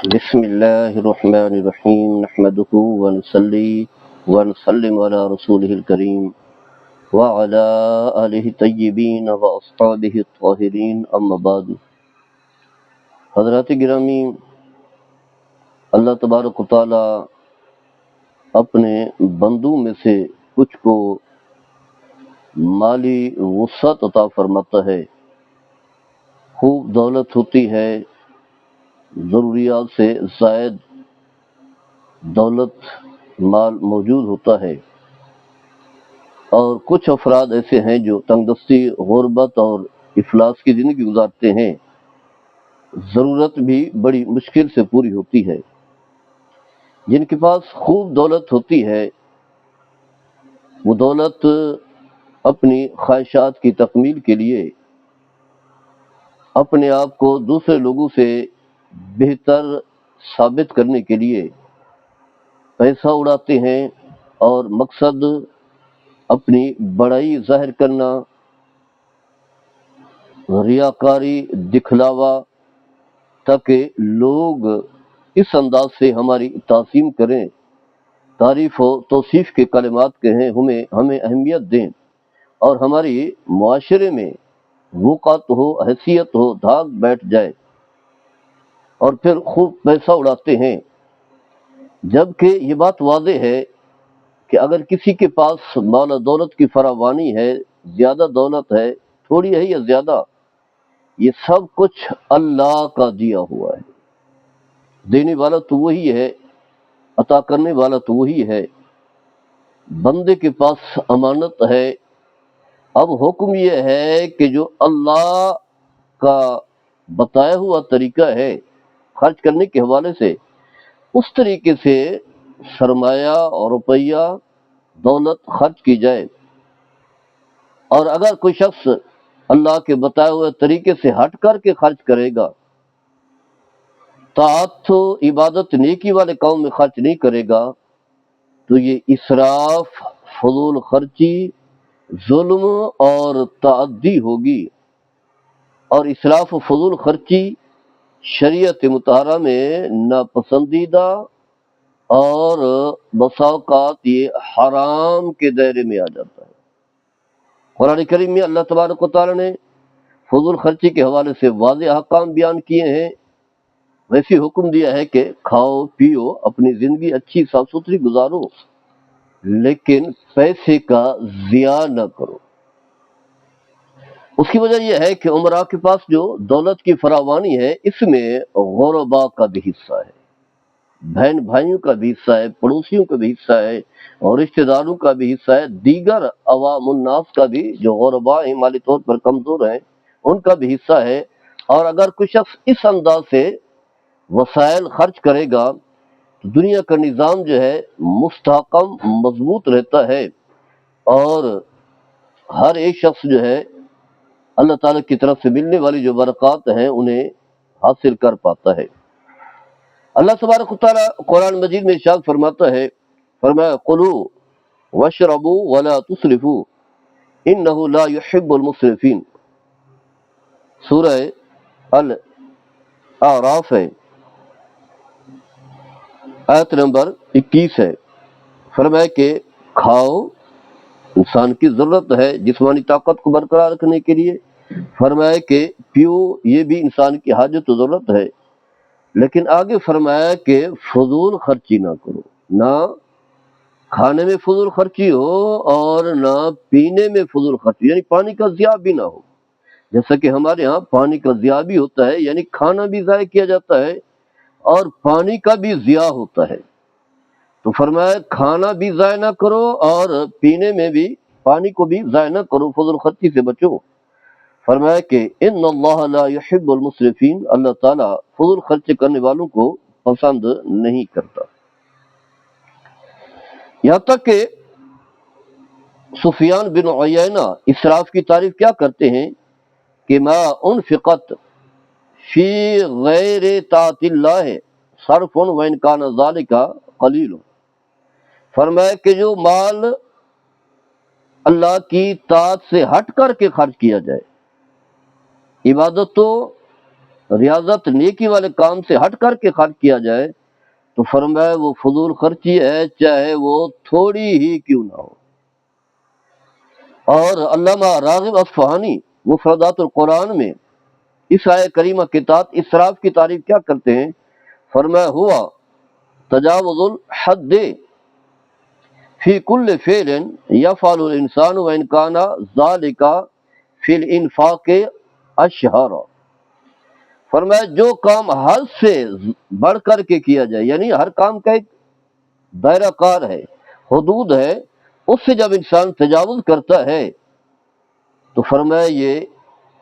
بسم اللہ الرحمن الرحیم نحمده ونصلی ونسلم علی رسوله الکریم وعلی آلہ الطیبین واصحابہ الطاہرین اما بعد۔ حضرات گرامی، اللہ تبارک و تعالی اپنے بندوں میں سے کچھ کو مالی وسعت عطا فرماتا ہے، خوب دولت ہوتی ہے، ضروریات سے زائد دولت مال موجود ہوتا ہے، اور کچھ افراد ایسے ہیں جو تنگ دستی، غربت اور افلاس کی زندگی گزارتے ہیں، ضرورت بھی بڑی مشکل سے پوری ہوتی ہے۔ جن کے پاس خوب دولت ہوتی ہے وہ دولت اپنی خواہشات کی تکمیل کے لیے اپنے آپ کو دوسرے لوگوں سے بہتر ثابت کرنے کے لیے پیسہ اڑاتے ہیں، اور مقصد اپنی بڑائی ظاہر کرنا، ریاکاری، دکھلاوا، تاکہ لوگ اس انداز سے ہماری تعظیم کریں، تعریف و توصیف کے کلمات کہیں، ہمیں اہمیت دیں، اور ہماری معاشرے میں وقعت ہو، حیثیت ہو، دھاک بیٹھ جائے، اور پھر خوب پیسہ اڑاتے ہیں۔ جبکہ یہ بات واضح ہے کہ اگر کسی کے پاس مال و دولت کی فراوانی ہے، زیادہ دولت ہے، تھوڑی ہے یا زیادہ، یہ سب کچھ اللہ کا دیا ہوا ہے۔ دینے والا تو وہی ہے، عطا کرنے والا تو وہی ہے، بندے کے پاس امانت ہے۔ اب حکم یہ ہے کہ جو اللہ کا بتایا ہوا طریقہ ہے خرچ کرنے کے حوالے سے، اس طریقے سے سرمایہ اور روپیہ، دولت خرچ کی جائے۔ اور اگر کوئی شخص اللہ کے بتائے ہوئے طریقے سے ہٹ کر کے خرچ کرے گا، طاعت و عبادت نیکی والے کام میں خرچ نہیں کرے گا، تو یہ اسراف، فضول خرچی، ظلم اور تعدی ہوگی۔ اور اسراف و فضول خرچی شریعت مطہرہ میں ناپسندیدہ، اور بسا اوقات یہ حرام کے دائرے میں آ جاتا ہے۔ قرآن کریم میں اللہ تبارک و تعالی نے فضول خرچی کے حوالے سے واضح احکام بیان کیے ہیں۔ ویسے حکم دیا ہے کہ کھاؤ پیو، اپنی زندگی اچھی صاف ستھری گزارو، لیکن پیسے کا ضیاع نہ کرو۔ اس کی وجہ یہ ہے کہ عمرا کے پاس جو دولت کی فراوانی ہے، اس میں غربا کا بھی حصہ ہے، بہن بھائیوں کا بھی حصہ ہے، پڑوسیوں کا بھی حصہ ہے، اور رشتہ داروں کا بھی حصہ ہے، دیگر عوام الناس کا بھی جو غربا ہیں، مالی طور پر کمزور ہیں، ان کا بھی حصہ ہے۔ اور اگر کوئی شخص اس انداز سے وسائل خرچ کرے گا تو دنیا کا نظام جو ہے مستحکم، مضبوط رہتا ہے، اور ہر ایک شخص جو ہے اللہ تعالیٰ کی طرف سے ملنے والی جو برکات ہیں انہیں حاصل کر پاتا ہے۔ اللہ تبارک و تعالیٰ قرآن مجید میں ارشاد فرماتا ہے، فرمایا قلوا واشربوا ولا تسرفوا انہ لا يحب المسرفین۔ سورہ الاعراف ہے، آیت نمبر 21 ہے۔ فرمایا کہ کھاؤ، انسان کی ضرورت ہے جسمانی طاقت کو برقرار رکھنے کے لیے، فرمایا کہ پیو، یہ بھی انسان کی حاجت و ضرورت ہے، لیکن آگے فرمایا کہ فضول خرچی نہ کرو، نہ کھانے میں فضول خرچی ہو اور نہ پینے میں فضول خرچی، یعنی پانی کا ضیاع بھی نہ ہو۔ جیسا کہ ہمارے ہاں پانی کا ضیاع بھی ہوتا ہے، یعنی کھانا بھی ضائع کیا جاتا ہے اور پانی کا بھی ضیاع ہوتا ہے، تو فرمایا کھانا بھی ضائع نہ کرو اور پینے میں بھی پانی کو بھی ضائع نہ کرو، فضول خرچی سے بچو۔ فرمایا کہ ان اللہ لا يحب المسرفین، اللہ تعالیٰ فضول خرچ کرنے والوں کو پسند نہیں کرتا۔ یہاں تک کہ سفیان بن عیینہ اسراف کی تعریف کیا کرتے ہیں کہ ما انفقت فی غیر طاعت اللہ صرف وان کان ذلک قلیل۔ فرمایا کہ جو مال اللہ کی طاعت سے ہٹ کر کے خرچ کیا جائے، عبادتوں ریاضت نیکی والے کام سے ہٹ کر کے خرچ کیا جائے تو فرمایا وہ فضول خرچی ہے، چاہے وہ تھوڑی ہی کیوں نہ ہو۔ اور علامہ راغب اصفہانی مفردات القرآن میں اس آیہ کریمہ کے تحت اسراف کی تعریف کیا کرتے ہیں؟ فرمایا ہوا تجاوز الحد فی کل فعل یفعل الانسان وان کان ذلک فی الانفاق اشہر۔ فرمایا جو کام حد سے بڑھ کر کے کیا جائے، یعنی ہر کام کا ایک دائرہ کار ہے، حدود ہے، اس سے جب انسان تجاوز کرتا ہے تو فرمایا یہ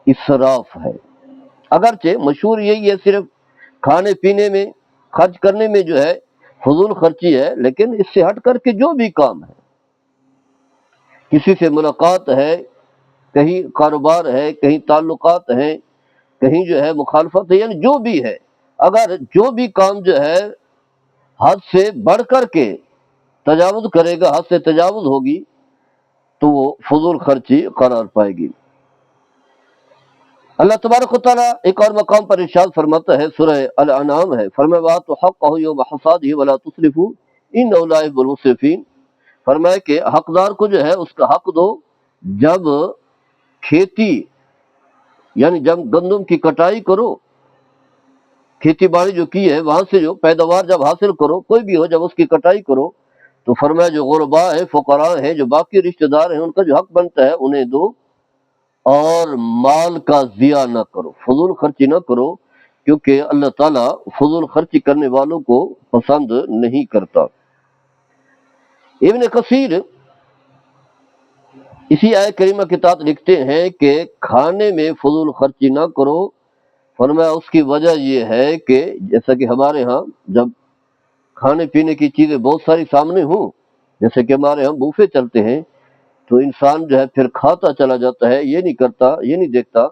اسراف ہے۔ اگرچہ مشہور یہی ہے صرف کھانے پینے میں خرچ کرنے میں جو ہے فضول خرچی ہے، لیکن اس سے ہٹ کر کے جو بھی کام ہے، کسی سے ملاقات ہے، کہیں کاروبار ہے، کہیں تعلقات ہیں، کہیں جو ہے مخالفت ہے، یعنی جو بھی ہے، اگر جو بھی کام جو ہے حد سے بڑھ کر کے تجاوز کرے گا، حد سے تجاوز ہوگی تو وہ فضول خرچی قرار پائے گی۔ اللہ تبارک و تعالیٰ ایک اور مقام پر ارشاد فرماتا ہے، سورہ الانعام ہے، فرمایا وَآتُوا حَقَّهُ يَوْمَ حَصَادِهِ وَلَا تُسْرِفُوا إِنَّهُ لَا يُحِبُّ الْمُسْرِفِينَ۔ فرمایا کہ حقدار کو جو ہے اس کا حق دو جب کھیتی، یعنی جب گندم کی کٹائی کرو، کھیتی باڑی جو کی ہے وہاں سے جو پیداوار جب حاصل کرو، کوئی بھی ہو، جب اس کی کٹائی کرو تو فرمایا جو غرباء ہے، فقراء ہیں، جو باقی رشتہ دار ہیں، ان کا جو حق بنتا ہے انہیں دو، اور مال کا ضیاع نہ کرو، فضول خرچی نہ کرو، کیونکہ اللہ تعالیٰ فضول خرچی کرنے والوں کو پسند نہیں کرتا۔ ابن کثیر اسی آیہ کریمہ کے تحت لکھتے ہیں کہ کھانے میں فضول خرچی نہ کرو، فرمایا اس کی وجہ یہ ہے کہ جیسا کہ ہمارے ہاں جب کھانے پینے کی چیزیں بہت ساری سامنے ہوں، جیسے کہ ہمارے ہاں بوفے چلتے ہیں، تو انسان جو ہے پھر کھاتا چلا جاتا ہے، یہ نہیں کرتا، یہ نہیں دیکھتا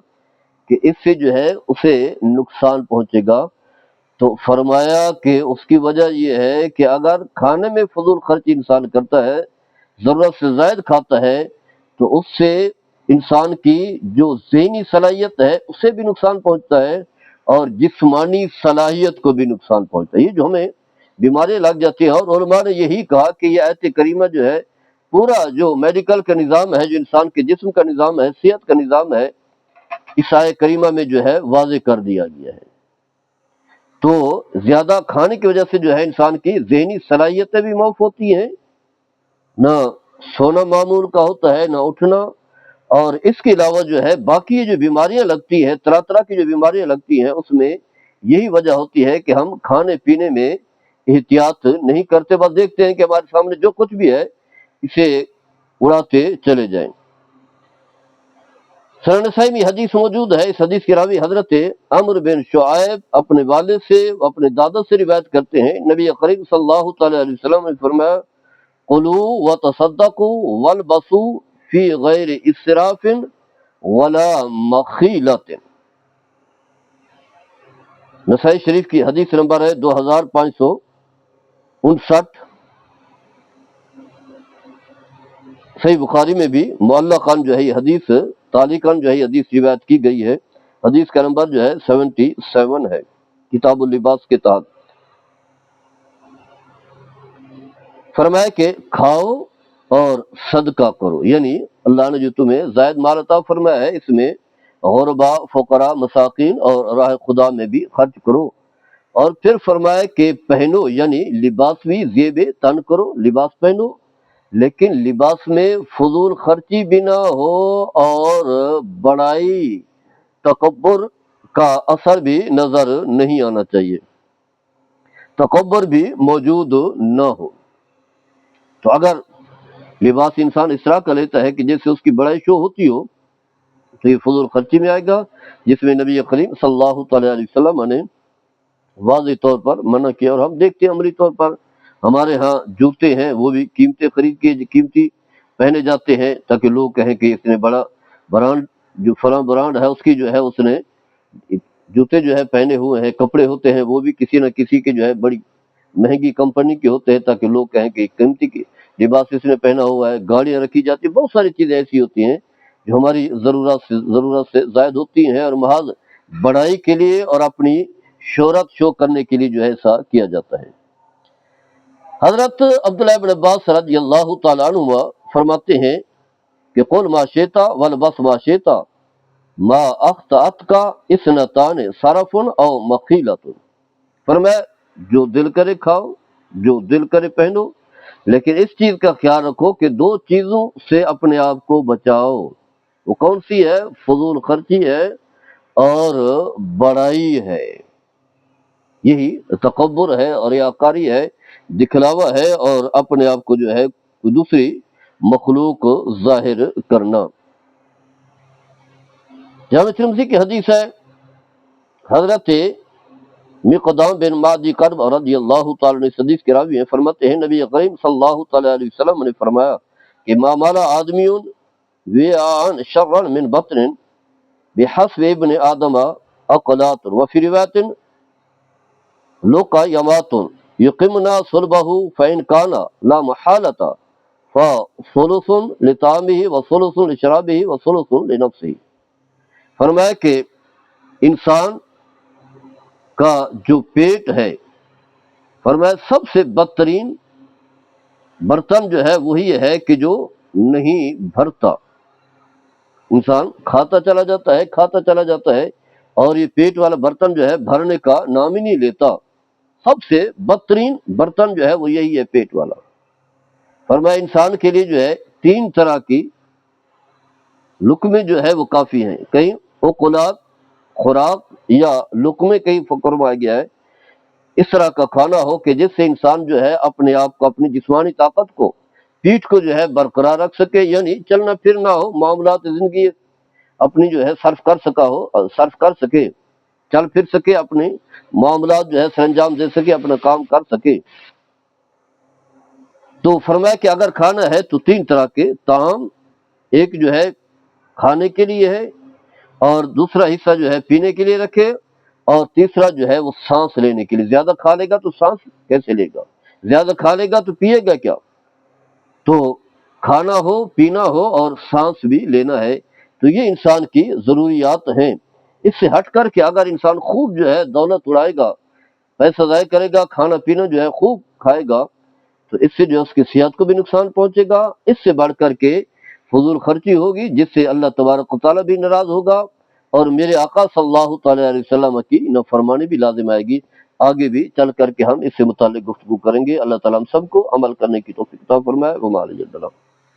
کہ اس سے جو ہے اسے نقصان پہنچے گا۔ تو فرمایا کہ اس کی وجہ یہ ہے کہ اگر کھانے میں فضول خرچی انسان کرتا ہے، ضرورت سے زائد کھاتا ہے، تو اس سے انسان کی جو ذہنی صلاحیت ہے اسے بھی نقصان پہنچتا ہے، اور جسمانی صلاحیت کو بھی نقصان پہنچتا ہے۔ یہ جو ہمیں بیماریاں لگ جاتی ہیں، اور علماء نے یہی کہا کہ یہ آیت کریمہ جو ہے پورا جو میڈیکل کا نظام ہے، جو انسان کے جسم کا نظام ہے، صحت کا نظام ہے، اس آیہ کریمہ میں جو ہے واضح کر دیا گیا ہے۔ تو زیادہ کھانے کی وجہ سے جو ہے انسان کی ذہنی صلاحیتیں بھی معاف ہوتی ہیں، نہ سونا معمول کا ہوتا ہے، نہ اٹھنا، اور اس کے علاوہ جو ہے باقی جو بیماریاں لگتی ہیں، طرح طرح کی جو بیماریاں لگتی ہیں، اس میں یہی وجہ ہوتی ہے کہ ہم کھانے پینے میں احتیاط نہیں کرتے، بس دیکھتے ہیں کہ ہمارے سامنے جو کچھ بھی ہے اسے اڑاتے چلے جائیں۔ سنن نسائی میں حدیث موجود ہے، اس حدیث کے راوی حضرت عمرو بن شعیب اپنے والد سے، اپنے دادا سے روایت کرتے ہیں، نبی کریم صلی اللہ تعالی علیہ وسلم نے فرمایا قُلُوا وَتَصَدَّقُوا وَالْبَسُوا فِي غَيْرِ إِسْرَافٍ وَلَا مَخِيلَةٍ۔ نسائی شریف کی حدیث نمبر ہے 2559۔ صحیح بخاری میں بھی معلقاً جو ہے یہ حدیث، تعلیقاً جو ہے یہ حدیث روایت کی گئی ہے، حدیث کا نمبر جو ہے 77 ہے، کتاب اللباس کے تحت۔ فرمایا کہ کھاؤ اور صدقہ کرو، یعنی اللہ نے جو تمہیں زائد مال عطا فرمایا ہے اس میں غرباء، فقراء، مساکین اور راہ خدا میں بھی خرچ کرو۔ اور پھر فرمایا کہ پہنو، یعنی لباس بھی زیب تن کرو، لباس پہنو، لیکن لباس میں فضول خرچی بھی نہ ہو، اور بڑائی، تکبر کا اثر بھی نظر نہیں آنا چاہیے، تکبر بھی موجود نہ ہو۔ تو اگر لباس انسان اس طرح کا لیتا ہے کہ جیسے اس کی بڑائی شو ہوتی ہو، تو یہ فضول خرچی میں آئے گا، جس میں نبی کریم صلی اللہ تعالی علیہ وسلم نے واضح طور پر منع کیا۔ اور ہم دیکھتے ہیں عملی طور پر ہمارے ہاں جوتے ہیں وہ بھی قیمتی خرید کے قیمتی پہنے جاتے ہیں، تاکہ لوگ کہیں کہ اس نے بڑا برانڈ، جو فلاں برانڈ ہے اس کی جو ہے اس نے جوتے جو ہے پہنے ہوئے ہیں، کپڑے ہوتے ہیں وہ بھی کسی نہ کسی کے جو ہے بڑی مہنگی کمپنی کے ہوتے ہیں، تاکہ لوگ کہیں کہ قیمتی کی لباس اس نے پہنا ہوا ہے، گاڑیاں رکھی جاتی ہیں، بہت ساری چیزیں ایسی ہوتی ہیں جو ہماری ضرورت سے زائد ہوتی ہیں، اور محض بڑائی کے لیے اور اپنی شہرت شو کرنے کے لیے جو ہے ایسا کیا جاتا ہے۔ حضرت عبداللہ بن عباس رضی اللہ تعالیٰ عنہ فرماتے ہیں کہ قل ما شئت والبس ما شئت ما اخطأت کا اثنتان صرف او مقیلۃ، فرمایا جو دل کرے کھاؤ، جو دل کرے پہنو، لیکن اس چیز کا خیال رکھو کہ دو چیزوں سے اپنے آپ کو بچاؤ۔ وہ کون سی ہے؟ فضول خرچی ہے اور بڑائی ہے، یہی تکبر ہے اور ریاکاری ہے، دکھلاوا ہے اور اپنے آپ کو جو ہے دوسری مخلوق ظاہر کرنا۔ جامع ترمذی کی حدیث ہے، حضرت مقدام بن معدی کرب رضی اللہ تعالیٰ عنہ اس حدیث کے راوی ہیں، فرماتے ہیں نبی کریم صلی اللہ تعالیٰ علیہ وسلم نے فرمایا کہ ما مالا آدمی وعاء شرا من بطن بحسب ابن آدم اقلات وفی روایت لقیمات یقمنا صلبہ فإن کان لا محالۃ فثلث لطعامہ وثلث لشرابہ وثلث لنفسہ، فرمایا کہ انسان کا جو پیٹ ہے، فرمایا سب سے بدترین برتن جو ہے وہی ہے کہ جو نہیں بھرتا۔ انسان کھاتا چلا جاتا ہے، کھاتا چلا جاتا ہے، اور یہ پیٹ والا برتن جو ہے بھرنے کا نام ہی نہیں لیتا۔ سب سے بدترین برتن جو ہے وہ یہی ہے، پیٹ والا۔ فرمایا انسان کے لیے جو ہے تین طرح کی لقمے جو ہے وہ کافی ہیں، کہیں اوقلات خوراک یا لقمے کہیں فرمایا گیا ہے، اس طرح کا کھانا ہو کہ جس سے انسان جو ہے اپنے آپ کو، اپنی جسمانی طاقت کو، پیٹ کو جو ہے برقرار رکھ سکے، یعنی چلنا پھرنا ہو، معاملات زندگی اپنی جو ہے صرف کر سکے، چل پھر سکے، اپنے معاملات جو ہے سر انجام دے سکے، اپنا کام کر سکے۔ تو فرمایا کہ اگر کھانا ہے تو تین طرح کے طعام، ایک جو ہے کھانے کے لیے ہے، اور دوسرا حصہ جو ہے پینے کے لیے رکھے، اور تیسرا جو ہے وہ سانس لینے کے لیے۔ زیادہ کھا لے گا تو سانس کیسے لے گا؟ زیادہ کھا لے گا تو پیے گا کیا؟ تو کھانا ہو، پینا ہو اور سانس بھی لینا ہے، تو یہ انسان کی ضروریات ہیں۔ اس سے ہٹ کر کے اگر انسان خوب جو ہے دولت اڑائے گا، پیسہ ضائع کرے گا، کھانا پینا جو ہے خوب کھائے گا، تو اس سے جو ہے اس کی صحت کو بھی نقصان پہنچے گا۔ اس سے بڑھ کر کے فضول خرچی ہوگی، جس سے اللہ تبارک و تعالیٰ بھی ناراض ہوگا، اور میرے آقا صلی اللہ تعالیٰ علیہ وسلم کی نافرمانی بھی لازم آئے گی۔ آگے بھی چل کر کے ہم اس سے متعلق گفتگو کریں گے۔ اللہ تعالیٰ ہم سب کو عمل کرنے کی توفیق عطا فرمائے۔ وما علیہ السلام۔